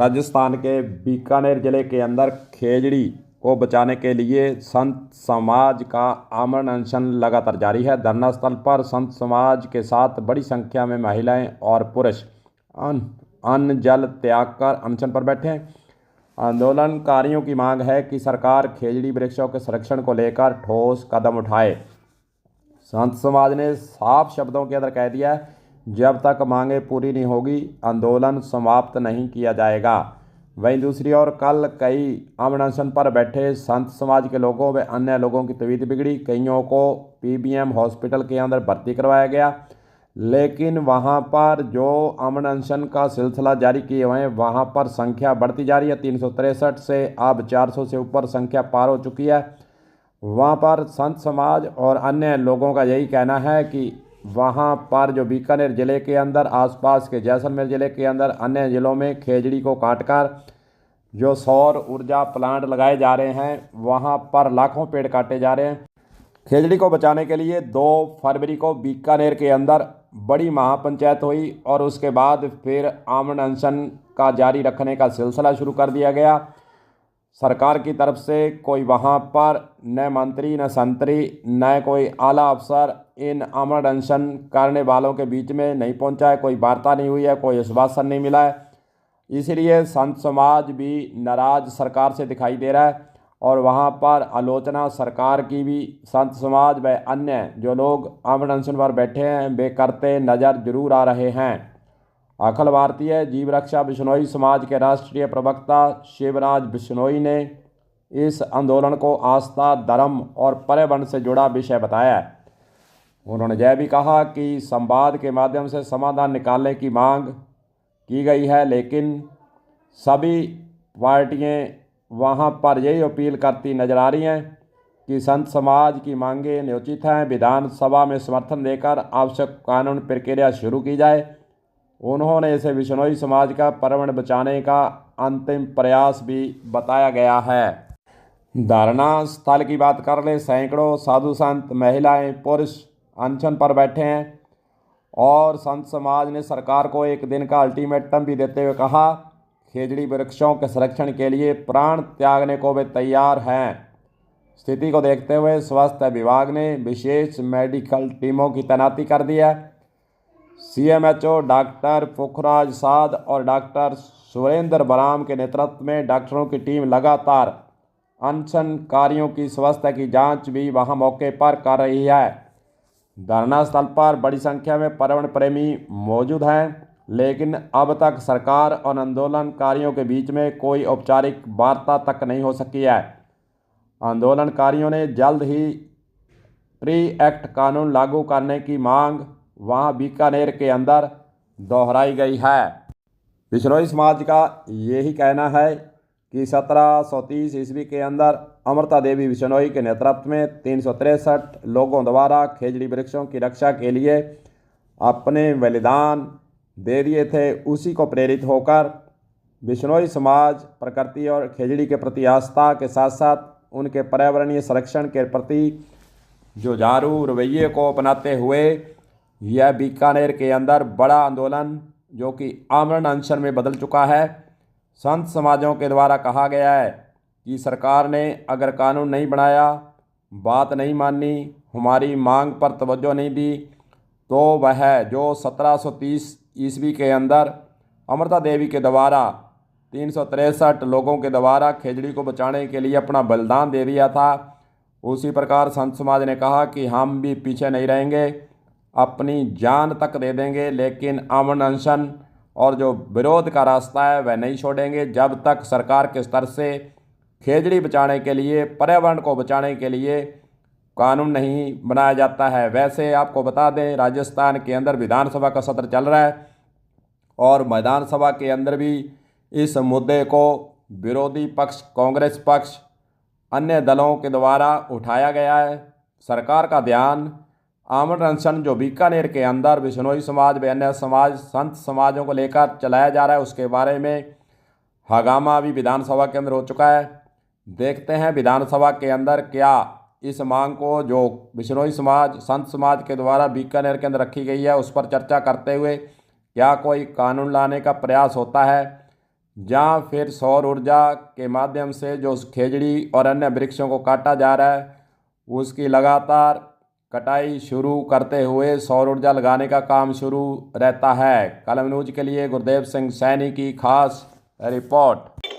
राजस्थान के बीकानेर जिले के अंदर खेजड़ी को बचाने के लिए संत समाज का आमरण अनशन लगातार जारी है। धरना स्थल पर संत समाज के साथ बड़ी संख्या में महिलाएं और पुरुष अन्न जल त्याग कर अनशन पर बैठे हैं। आंदोलनकारियों की मांग है कि सरकार खेजड़ी वृक्षों के संरक्षण को लेकर ठोस कदम उठाए। संत समाज ने साफ शब्दों के अंदर कह दिया है, जब तक मांगे पूरी नहीं होगी आंदोलन समाप्त नहीं किया जाएगा। वहीं दूसरी ओर कल कई अमन अनशन पर बैठे संत समाज के लोगों व अन्य लोगों की तबीयत बिगड़ी। कईयों को पीबीएम हॉस्पिटल के अंदर भर्ती करवाया गया, लेकिन वहां पर जो अमन अनशन का सिलसिला जारी किए हुए हैं वहां पर संख्या बढ़ती जा रही है। 363 से अब 400 से ऊपर संख्या पार हो चुकी है। वहाँ पर संत समाज और अन्य लोगों का यही कहना है कि वहाँ पर जो बीकानेर ज़िले के अंदर, आसपास के जैसलमेर ज़िले के अंदर, अन्य ज़िलों में खेजड़ी को काटकर जो सौर ऊर्जा प्लांट लगाए जा रहे हैं वहाँ पर लाखों पेड़ काटे जा रहे हैं। खेजड़ी को बचाने के लिए 2 फरवरी को बीकानेर के अंदर बड़ी महापंचायत हुई और उसके बाद फिर आमरण अनशन का जारी रखने का सिलसिला शुरू कर दिया गया। सरकार की तरफ से कोई वहाँ पर न मंत्री न संतरी न कोई आला अफसर इन आमरण अनशन करने वालों के बीच में नहीं पहुँचा है। कोई वार्ता नहीं हुई है, कोई आश्वासन नहीं मिला है। इसलिए संत समाज भी नाराज सरकार से दिखाई दे रहा है और वहाँ पर आलोचना सरकार की भी संत समाज व अन्य जो लोग आमरण अनशन पर बैठे हैं वे करते नज़र जरूर आ रहे हैं। अखिल भारतीय जीव रक्षा बिश्नोई समाज के राष्ट्रीय प्रवक्ता शिवराज बिश्नोई ने इस आंदोलन को आस्था, धर्म और पर्यावरण से जुड़ा विषय बताया है। उन्होंने यह भी कहा कि संवाद के माध्यम से समाधान निकालने की मांग की गई है, लेकिन सभी पार्टियां वहां पर यही अपील करती नजर आ रही हैं कि संत समाज की मांगें न्योचित हैं, विधानसभा में समर्थन देकर आवश्यक कानून प्रक्रिया शुरू की जाए। उन्होंने इसे बिश्नोई समाज का पर्यावरण बचाने का अंतिम प्रयास भी बताया गया है। धरना स्थल की बात कर ले, सैकड़ों साधु संत, महिलाएं, पुरुष अनशन पर बैठे हैं और संत समाज ने सरकार को एक दिन का अल्टीमेटम भी देते हुए कहा, खेजड़ी वृक्षों के संरक्षण के लिए प्राण त्यागने को वे तैयार हैं। स्थिति को देखते हुए स्वास्थ्य विभाग ने विशेष मेडिकल टीमों की तैनाती कर दी है। सीएमएचओ डॉक्टर पुखराज साध और डॉक्टर सुरेंद्र बराम के नेतृत्व में डॉक्टरों की टीम लगातार अनशनकारियों की स्वास्थ्य की जांच भी वहां मौके पर कर रही है। धरना स्थल पर बड़ी संख्या में पर्यावरण प्रेमी मौजूद हैं, लेकिन अब तक सरकार और आंदोलनकारियों के बीच में कोई औपचारिक वार्ता तक नहीं हो सकी है। आंदोलनकारियों ने जल्द ही प्री एक्ट कानून लागू करने की मांग वहां बीकानेर के अंदर दोहराई गई है। बिश्नोई समाज का यही कहना है कि 1730 ईस्वी के अंदर अमृता देवी बिश्नोई के नेतृत्व में 363 लोगों द्वारा खेजड़ी वृक्षों की रक्षा के लिए अपने बलिदान दे दिए थे। उसी को प्रेरित होकर बिश्नोई समाज प्रकृति और खेजड़ी के प्रति आस्था के साथ साथ उनके पर्यावरणीय संरक्षण के प्रति जुझारू रवैये को अपनाते हुए यह बीकानेर के अंदर बड़ा आंदोलन जो कि आमरण अनशन में बदल चुका है। संत समाजों के द्वारा कहा गया है कि सरकार ने अगर कानून नहीं बनाया, बात नहीं मानी, हमारी मांग पर तवज्जो नहीं दी, तो वह जो 1730 ईस्वी के अंदर अमृता देवी के द्वारा 363 लोगों के द्वारा खेजड़ी को बचाने के लिए अपना बलिदान दे दिया था, उसी प्रकार संत समाज ने कहा कि हम भी पीछे नहीं रहेंगे, अपनी जान तक दे देंगे, लेकिन आमरण अनशन और जो विरोध का रास्ता है वह नहीं छोड़ेंगे जब तक सरकार के स्तर से खेजड़ी बचाने के लिए, पर्यावरण को बचाने के लिए कानून नहीं बनाया जाता है। वैसे आपको बता दें, राजस्थान के अंदर विधानसभा का सत्र चल रहा है और विधानसभा के अंदर भी इस मुद्दे को विरोधी पक्ष, कांग्रेस पक्ष, अन्य दलों के द्वारा उठाया गया है। सरकार का ध्यान आमरण अनशन जो बीकानेर के अंदर बिश्नोई समाज व अन्य समाज, संत समाजों को लेकर चलाया जा रहा है, उसके बारे में हंगामा भी विधानसभा के अंदर हो चुका है। देखते हैं विधानसभा के अंदर क्या इस मांग को जो बिश्नोई समाज, संत समाज के द्वारा बीकानेर के अंदर रखी गई है उस पर चर्चा करते हुए क्या कोई कानून लाने का प्रयास होता है। जहाँ फिर सौर ऊर्जा के माध्यम से जो खेजड़ी और अन्य वृक्षों को काटा जा रहा है उसकी लगातार कटाई शुरू करते हुए सौर ऊर्जा लगाने का काम शुरू रहता है। कलम न्यूज के लिए गुरदेव सिंह सैनी की खास रिपोर्ट।